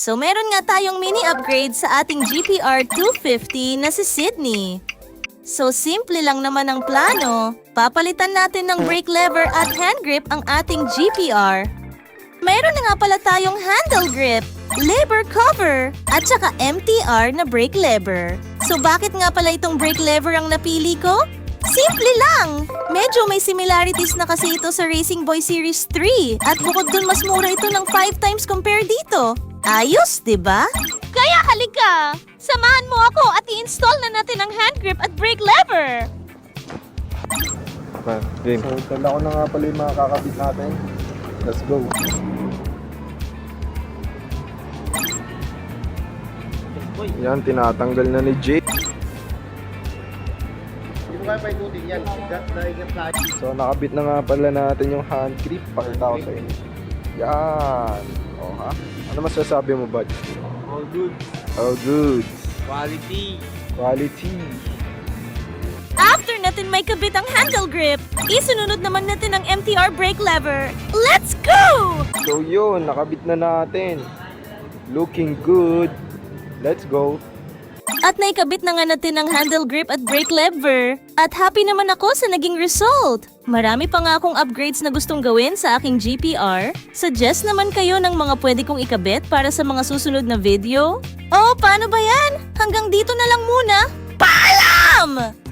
So meron nga tayong mini upgrade sa ating GPR 250 na si Sydney. So simple lang naman ang plano. Papalitan natin ng brake lever at hand grip ang ating GPR. Mayroon na nga pala tayong handle grip, lever cover, at saka MTR na brake lever. So bakit nga pala itong brake lever ang napili ko? Simple lang! Medyo may similarities na kasi ito sa Racing Boy Series 3 at bukod dun mas mura ito ng 5 times compare dito. Ayos, diba? Kaya halika! Samahan mo ako at i-install na natin ang hand grip at brake lever! Game. So, tanda ko na nga pala yung mga kakabit natin. Let's go. Yan, tinatanggal na ni Jay. So, nakabit na nga pala natin yung hand grip. Pakita ko sa inyo. Yan. O ha? Ano masasabi mo, bud? All good. All good. Quality. Quality. After natin may kabit ang handle grip, isunod naman natin ang MTR brake lever. Let's go! So yun, nakabit na natin. Looking good. Let's go. At naikabit na nga natin ang handle grip at brake lever. At happy naman ako sa naging result. Marami pa nga akong upgrades na gustong gawin sa aking GPR. Suggest naman kayo ng mga pwede kong ikabit para sa mga susunod na video. Oh, paano ba yan? Hanggang dito na lang muna. Paalam!